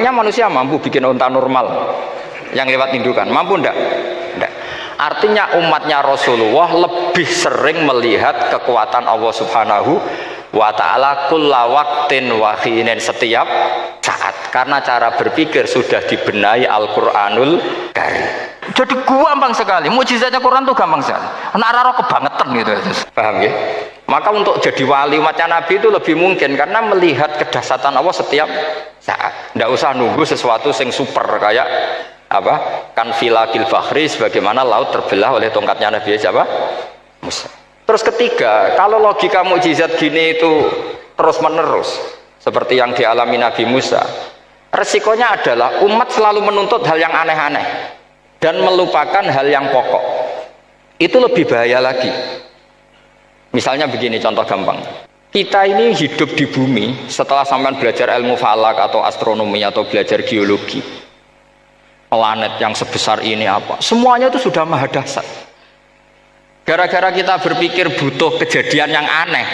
Artinya manusia mampu bikin unta normal yang lewat indukan, mampu ndak? Ndak. Artinya umatnya Rasulullah lebih sering melihat kekuatan Allah Subhanahu wa ta'ala kulla waqtin wa hinin, setiap saat, karena cara berpikir sudah dibenahi Al-Qur'anul Karim. Jadi gampang sekali, mukjizatnya Quran tuh gampang sekali, anak raro kebangetan gitu. Paham ya? Maka untuk jadi wali umatnya Nabi itu lebih mungkin karena melihat kedahsyatan Allah setiap saat. Nggak usah nunggu sesuatu yang super kayak apa? Kan filakil bahri, sebagaimana laut terbelah oleh tongkatnya Nabi siapa? Musa. Terus ketiga, kalau logika mukjizat gini itu terus menerus seperti yang dialami Nabi Musa, resikonya adalah umat selalu menuntut hal yang aneh-aneh dan melupakan hal yang pokok. Itu lebih bahaya lagi. Misalnya begini, contoh gampang, kita ini hidup di bumi setelah sampean belajar ilmu falak atau astronomi atau belajar geologi, planet yang sebesar ini apa, semuanya itu sudah maha dahsyat. Gara-gara kita berpikir butuh kejadian yang aneh,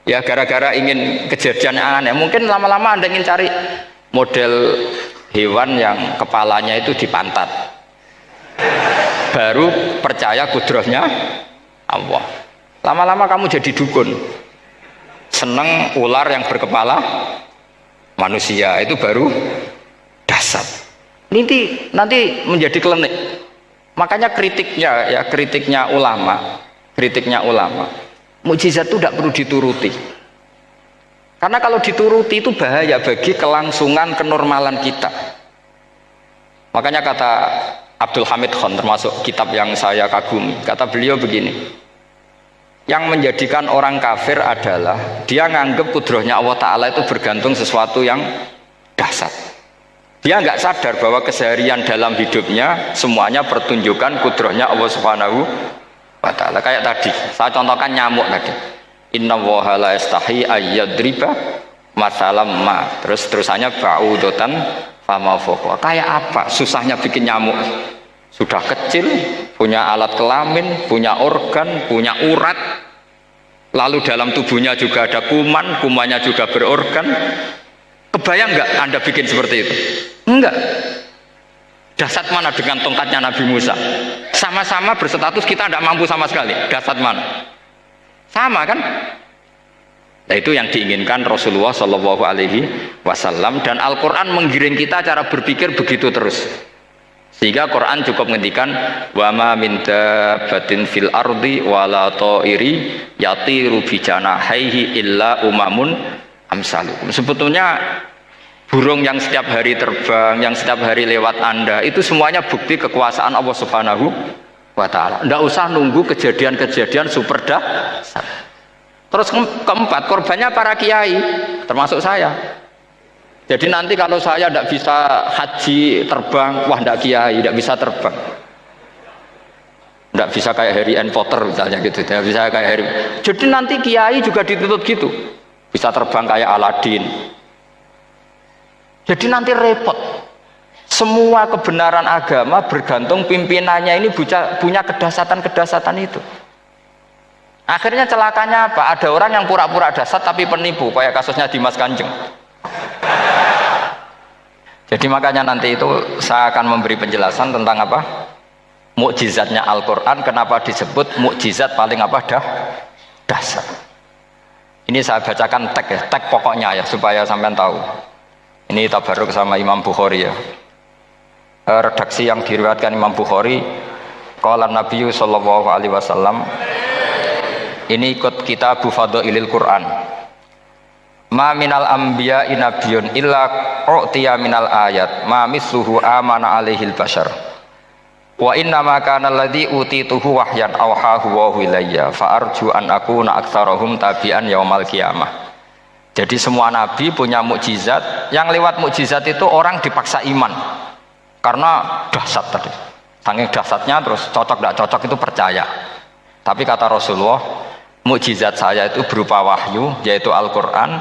ya gara-gara ingin kejadian yang aneh, mungkin lama-lama Anda ingin cari model hewan yang kepalanya itu di pantat, baru percaya kudrahnya Allah. Lama-lama kamu jadi dukun, seneng ular yang berkepala manusia, itu baru dahsyat. Nanti menjadi klinik. Makanya kritiknya ulama, mukjizat itu tidak perlu dituruti. Karena kalau dituruti itu bahaya bagi kelangsungan kenormalan kita. Makanya kata Abdul Hamid Khan, termasuk kitab yang saya kagumi, kata beliau begini, yang menjadikan orang kafir adalah dia nganggep kudrahnya Allah Ta'ala itu bergantung sesuatu yang dahsyat. Dia nggak sadar bahwa keseharian dalam hidupnya semuanya pertunjukan kudrahnya Allah Subhanahu wa ta'ala. Kayak tadi saya contohkan nyamuk tadi, inna woha la yastahi ayyadriba masalam ma, terusannya ba'udotan fama fokwa. Kayak apa susahnya bikin nyamuk? Sudah kecil, punya alat kelamin, punya organ, punya urat, lalu dalam tubuhnya juga ada kuman, kumannya juga berorgan. Kebayang nggak Anda bikin seperti itu? Enggak. Dahsyat mana dengan tongkatnya Nabi Musa? Sama-sama berstatus kita tidak mampu sama sekali. Dahsyat mana? Sama kan? Nah, itu yang diinginkan Rasulullah Shallallahu Alaihi Wasallam, dan Al-Quran menggiring kita cara berpikir begitu terus. Sehingga Quran cukup menghentikan wa ma min dabbatin fil ardi wala ta'iri yatiru bi janahihi illa umamun amsalukum. Sebetulnya burung yang setiap hari terbang, yang setiap hari lewat Anda, itu semuanya bukti kekuasaan Allah Subhanahu wa ta'ala. Tidak usah nunggu kejadian-kejadian super dahsyat. Terus keempat, korbannya para kiai, termasuk saya. Jadi nanti kalau saya tidak bisa haji terbang, wah tidak kiai, tidak bisa terbang. Tidak bisa kayak Harry and Potter misalnya gitu, tidak bisa kayak Harry. Jadi nanti kiai juga dituntut gitu, bisa terbang kayak Aladin. Jadi nanti repot. Semua kebenaran agama bergantung pimpinannya ini punya kedahsyatan-kedahsyatan itu. Akhirnya celakanya apa? Ada orang yang pura-pura dahsyat tapi penipu, kayak kasusnya Dimas Kanjeng. Jadi makanya nanti itu saya akan memberi penjelasan tentang apa? Mukjizatnya Al-Quran, kenapa disebut mukjizat paling apa? Dahsyat. Ini saya bacakan tag pokoknya ya, supaya sampean tahu. Ini tabaruk sama Imam Bukhari ya. Redaksi yang diriwayatkan Imam Bukhari, qala Nabi sallallahu alaihi wasallam, ini ikut kitab Fadhailil Quran. Ma minal anbiya'i nabiyyun illa u'tiya minal ayat ma misluhu amana alaihil bashar. Wa inna ma kana alladhi utituhu wahyan awhahu wa ilayya fa arju an akuna aktsarahum tabi'an yaumal qiyamah. Jadi semua nabi punya mukjizat, yang lewat mukjizat itu orang dipaksa iman karena dahsyat tadi. Saking dahsyatnya terus cocok tidak cocok itu percaya. Tapi kata Rasulullah, mukjizat saya itu berupa wahyu, yaitu Al-Quran,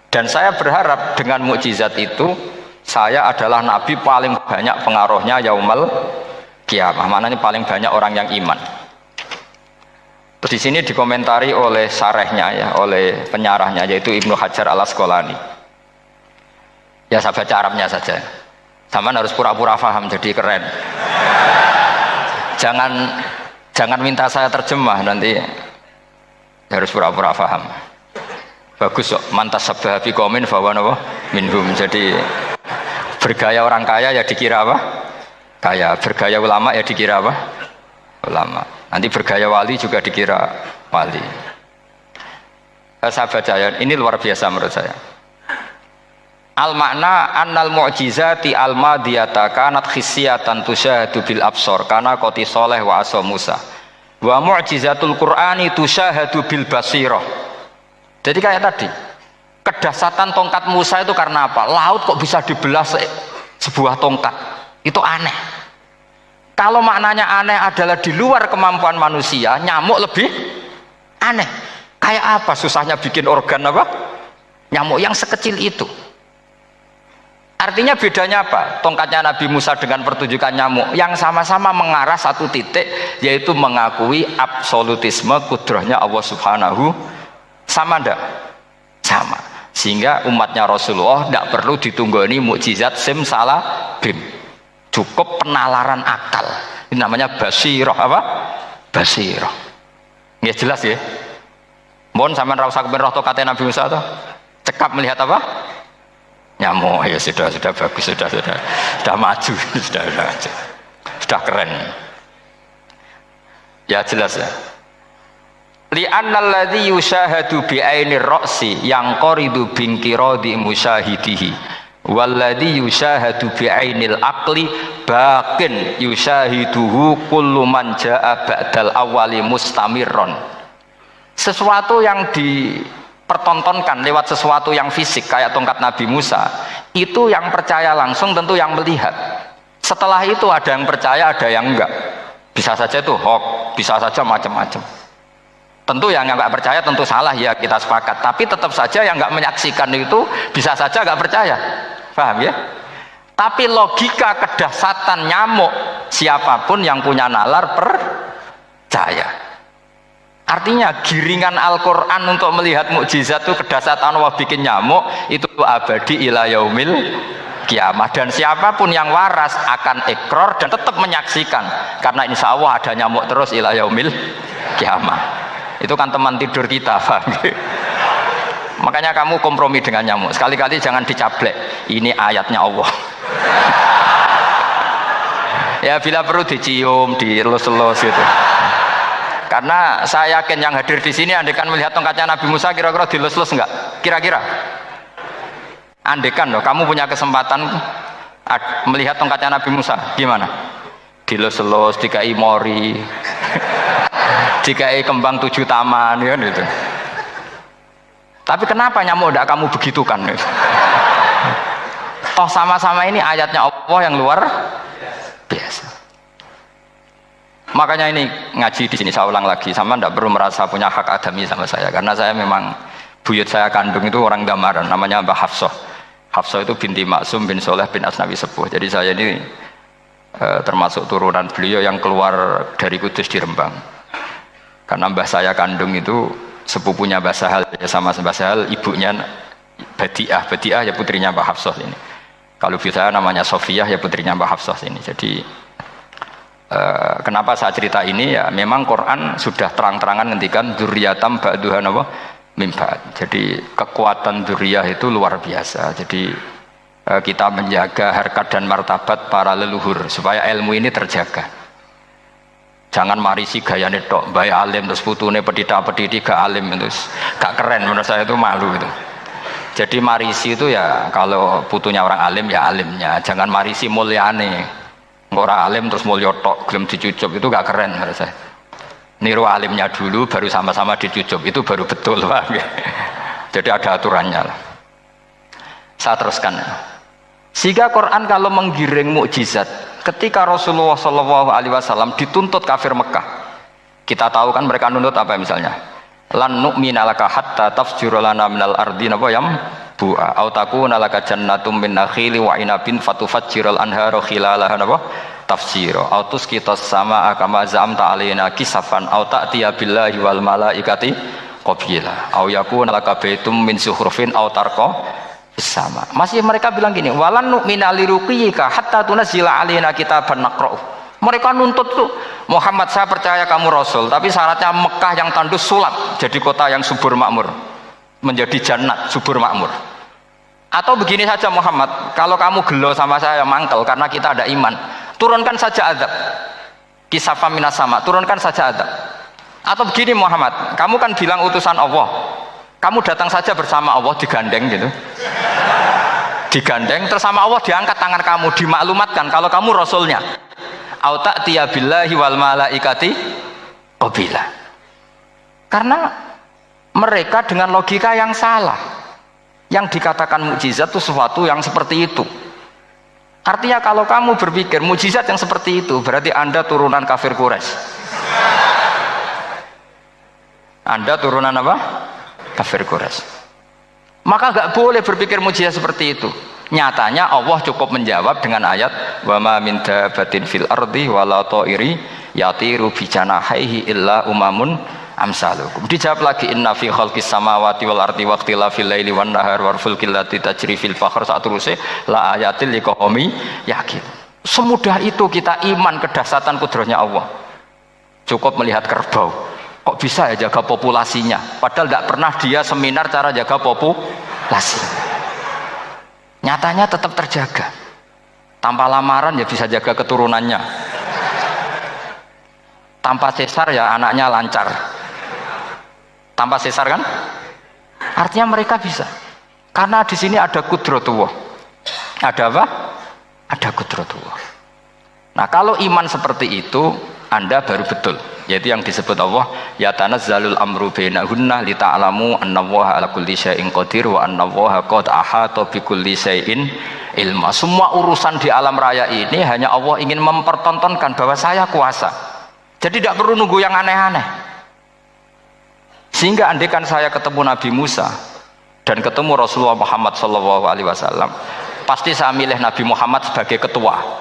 dan saya berharap dengan mukjizat itu saya adalah nabi paling banyak pengaruhnya yaumal qiyamah. Maknanya paling banyak orang yang iman. Terus di sini dikomentari oleh syarehnya ya, oleh penyarahnya, yaitu Ibnu Hajar Al Asqalani. Ya saya baca Arabnya saja. Sama harus pura-pura paham jadi keren. Jangan minta saya terjemah nanti harus pura-pura paham. Bagus kok, mantas sabah bi qaumin fahuwa minhum. Jadi bergaya orang kaya ya dikira apa? Kaya. Bergaya ulama ya dikira apa? Ulama. Nanti bergaya wali juga dikira wali. Saya baca ya, ini luar biasa menurut saya. Al makna annal mu'jizati al madiyata kanat khisyatan tusyahadu bil absor kana qoti soleh wa asa Musa wa mu'jizatul Qur'ani tusyahadu bil basirah. Jadi kayak tadi, kedahsyatan tongkat Musa itu karena apa? Laut kok bisa dibelah sebuah tongkat, itu aneh. Kalau maknanya aneh adalah di luar kemampuan manusia, nyamuk lebih aneh. Kayak apa susahnya bikin organ apa? Nyamuk yang sekecil itu. Artinya bedanya apa? Tongkatnya Nabi Musa dengan pertunjukan nyamuk yang sama-sama mengarah satu titik, yaitu mengakui absolutisme kudrahnya Allah Subhanahu. Sama ndak? Sama. Sehingga umatnya Rasulullah tidak perlu ditunggoni mukjizat simsalabim. Cukup penalaran akal. Ini namanya basirah apa? Basirah. Nggih jelas ya? Mohon sampean ra usah kepen roh tokate Nabi Musa to. Cekap melihat apa? Nyamuk. Ya sudah bagus, sudah maju, sudah keren. Ya jelas ya. Li'annal ladzi yushahadu bi ainir ra'si yang qaridu bin qiradi musyahidihi walladzi yushahadu bi ainil aqli baqin yushahiduhu kullu man jaa ba'dal awwali mustamirron. Sesuatu yang dipertontonkan lewat sesuatu yang fisik kayak tongkat Nabi Musa, itu yang percaya langsung tentu yang melihat. Setelah itu ada yang percaya, ada yang enggak. Bisa saja itu hoax, bisa saja macam-macam. Tentu yang nggak percaya tentu salah ya, kita sepakat. Tapi tetap saja yang nggak menyaksikan itu bisa saja nggak percaya, paham ya? Tapi logika kedahsyatan nyamuk, siapapun yang punya nalar percaya. Artinya giringan Al-Quran untuk melihat mukjizat itu kedahsyatan Allah bikin nyamuk itu abadi ila yaumil kiamah, dan siapapun yang waras akan ikrar dan tetap menyaksikan, karena insya Allah ada nyamuk terus ila yaumil kiamah. Itu kan teman tidur kita, paham? Makanya kamu kompromi dengan nyamuk. Sekali-kali jangan dicablek. Ini ayatnya Allah. Ya bila perlu dicium, dielus-elus gitu. Karena saya yakin yang hadir di sini andekan melihat tongkatnya Nabi Musa kira-kira dilus-elus enggak? Kira-kira. Andekan loh, kamu punya kesempatan melihat tongkatnya Nabi Musa, gimana? Dilus-elus, dikai mori. Dikai kembang 7 taman ya gitu. Tapi kenapa nyamuk tidak kamu begitukan? Toh sama-sama ini ayatnya Allah yang luar biasa. Makanya ini ngaji di sini saya ulang lagi, sama tidak perlu merasa punya hak adami sama saya, karena saya memang buyut saya kandung itu orang Damaran, namanya Mbah Hafsah. Hafsah itu binti Maksum bin Soleh bin Asnawi Sepuh. Jadi saya ini termasuk turunan beliau yang keluar dari Kudus di Rembang. Karena mbah saya kandung itu sepupunya Mbah Sahal ya, sama Mbah Sahal ibunya Badiah ya putrinya Mbah Hafsah ini. Kalau ibu saya namanya Sofiyah ya putrinya Mbah Hafsah ini. Jadi kenapa saya cerita ini ya, memang Quran sudah terang-terangan ngendikan dzurriyatam ba'duhan apa mimba. Jadi kekuatan dzurriyah itu luar biasa. Jadi kita menjaga harkat dan martabat para leluhur supaya ilmu ini terjaga. Jangan marisi gaya netok, bayi alim terus putune pedita-pediti gak alim terus gak keren, menurut saya itu malu itu. Jadi marisi itu ya kalau putunya orang alim ya alimnya, jangan marisi mulyane. Orang alim terus mulya tok gelem dicucup itu gak keren menurut saya. Niru alimnya dulu baru sama-sama dicucup itu baru betul, Pak. Jadi ada aturannya lah. Saya teruskan. Sehingga Quran kalau menggiring mukjizat, ketika Rasulullah SAW dituntut kafir Mekah, kita tahu kan mereka nuntut apa misalnya? Lan nu'mina laka hatta tafjura lana minal ardi napa yam bu'a au takuna laka jannatum min nakhili wa inabin fatufajjiral anhara khilalaha napa tafsira au tusqitas samaa kama zamta alaina kisafan au ta'tiya billahi wal malaikati qabila au yakuna laka baitum min zuhrufin au tarqa sama. Masih mereka bilang gini, walan nu'mina liruqiyika hatta tunazzila alaina kitaban naqra'u. Mereka nuntut tuh, Muhammad saya percaya kamu Rasul, tapi syaratnya Mekah yang tandus sulap, jadi kota yang subur makmur, menjadi jannat subur makmur. Atau begini saja Muhammad, kalau kamu gelo sama saya mangkel karena kita ada iman, turunkan saja azab. Kisafan minas sama, turunkan saja azab. Atau begini Muhammad, kamu kan bilang utusan Allah, kamu datang saja bersama Allah digandeng gitu, digandeng terus sama Allah diangkat tangan kamu, dimaklumatkan kalau kamu Rasulnya. Au ta'tiya billahi wal malaikati qabila. Karena mereka dengan logika yang salah, yang dikatakan mukjizat itu sesuatu yang seperti itu. Artinya kalau kamu berpikir mukjizat yang seperti itu, berarti Anda turunan kafir Quraisy. Anda turunan apa? Kafir Quraisy. Maka nggak boleh berpikir mujizat seperti itu. Nyatanya Allah cukup menjawab dengan ayat wa ma min dabbatin fil ardi wala ta'iri yatiru bi janahihi illa umamun amsalukum. Dijawab lagi inna fi khalqis samawati wal ardi wa ikhtilafil laili wan nahar wal fulkil lati tajri fil bahr satruse la ayatil liqaumi yakin. Semudah itu kita iman kedahsyatan kudratnya Allah. Cukup melihat kerbau. Kok bisa ya jaga populasinya? Padahal tidak pernah dia seminar cara jaga populasi. Nyatanya tetap terjaga. Tanpa lamaran ya bisa jaga keturunannya. Tanpa sesar ya anaknya lancar. Tanpa sesar kan? Artinya mereka bisa. Karena di sini ada kudratullah. Ada apa? Ada kudratullah. Nah kalau iman seperti itu, Anda baru betul. Yaitu yang disebut Allah ya tanazzalul amru bainahunna lita'lamu annallaha ala kulli syai'in qadir wa annallaha qad ahata bi kulli syai'in ilma. Semua urusan di alam raya ini hanya Allah ingin mempertontonkan bahwa saya kuasa. Jadi tidak perlu nunggu yang aneh-aneh. Sehingga andaikan saya ketemu Nabi Musa dan ketemu Rasulullah Muhammad SAW, pasti saya milih Nabi Muhammad sebagai ketua.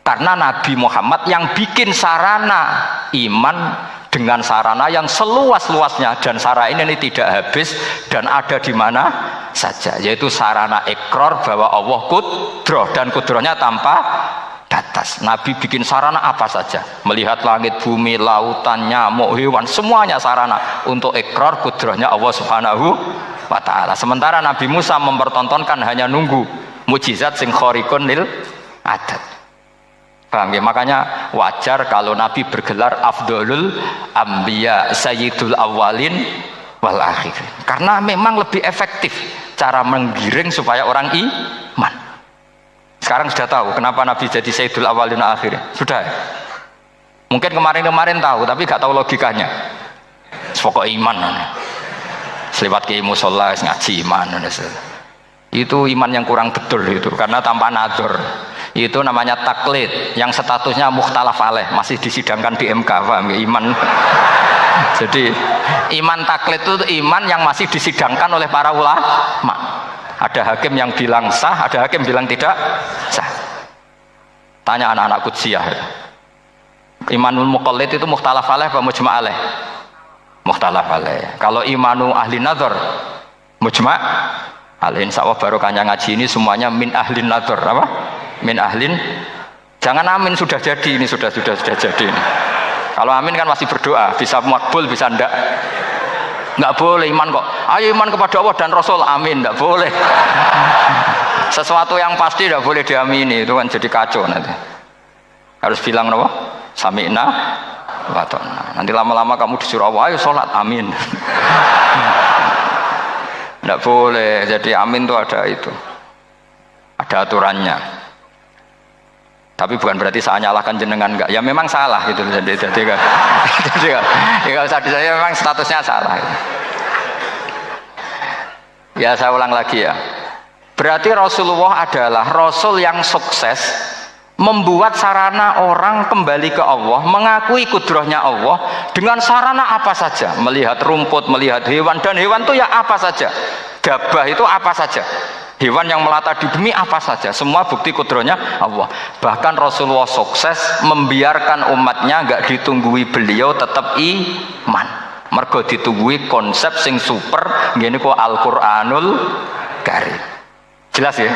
Karena Nabi Muhammad yang bikin sarana iman dengan sarana yang seluas-luasnya, dan sarana ini tidak habis dan ada di mana saja, yaitu sarana ikrar bahwa Allah kudroh dan kudrohnya tanpa batas. Nabi bikin sarana apa saja, melihat langit, bumi, lautan, nyamuk, hewan, semuanya sarana untuk ikrar kudrohnya Allah Subhanahu wa ta'ala. Sementara Nabi Musa mempertontonkan hanya nunggu mukjizat sing khariqun lil adat. Paham ya? Makanya wajar kalau Nabi bergelar Afdolul Ambiya Sayyidul Awalin wal Akhirin, karena memang lebih efektif cara menggiring supaya orang iman. Sekarang sudah tahu kenapa Nabi jadi Sayyidul Awalin wal Akhirin? Sudah ya? Mungkin kemarin-kemarin tahu tapi gak tahu logikanya. Pokok iman selewat ke musola ngaji iman. Itu iman yang kurang betul itu, karena tanpa nadzor. Itu namanya taklid yang statusnya mukhtalaf alaih, masih disidangkan di MK. Paham ya? Iman jadi iman taklid itu iman yang masih disidangkan oleh para ulama. Ada hakim yang bilang sah, ada hakim bilang tidak sah. Tanya anak-anak Qudsiyah, imanul muqallid itu mukhtalaf alaih apa mujma' alaih? Mukhtalaf alaih. Kalau imanu ahli nadzar mujma' alaih. Insya Allah barokahnya ngaji ini semuanya min ahli nadzar, apa? Min ahlin. Jangan amin sudah jadi, ini sudah jadi ini. Kalau amin kan masih berdoa, bisa makbul bisa ndak. Nggak boleh iman kok. Ayo iman kepada Allah dan Rasul, amin, nggak boleh. Sesuatu yang pasti nggak boleh diamini, itu kan jadi kacau nanti. Harus bilang apa? Sami'na wa ta'na. Nanti lama-lama kamu disuruh Allah, ayo sholat, amin. Nggak boleh. Jadi amin itu ada itu. Ada aturannya. Tapi bukan berarti saya nyalahkan jenengan, enggak. Ya memang salah gitu. Jadi kan. Ya enggak usah disaya, memang statusnya salah. Ya saya ulang lagi ya. Berarti Rasulullah adalah Rasul yang sukses membuat sarana orang kembali ke Allah, mengakui kudrohnya Allah dengan sarana apa saja. Melihat rumput, melihat hewan, dan hewan itu ya apa saja. Gabah itu apa saja. Hewan yang melata di bumi apa saja, semua bukti kudrohnya Allah. Bahkan Rasulullah sukses membiarkan umatnya nggak ditunggui beliau tetap iman. Mergo ditunggui konsep sing super, gini kok Al-Qur'anul Karim. Jelas ya?